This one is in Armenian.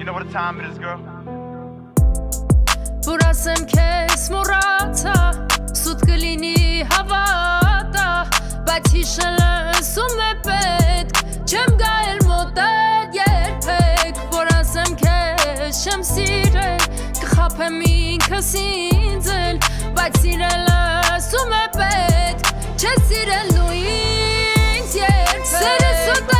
know what time it is, girl. Որ ասեմ քեզ մոռացա, սուտ կլինի հավատա, բայց հիշելը սում է պետք, չեմ գայել մոտդ երբեք, որ ասեմ քեզ չեմ սիրել, կխաբեմ ինքս ինձ էլ, բայց սիրելը սում է պետք, չես սիրելու ինձ երբեք, սերը սուտ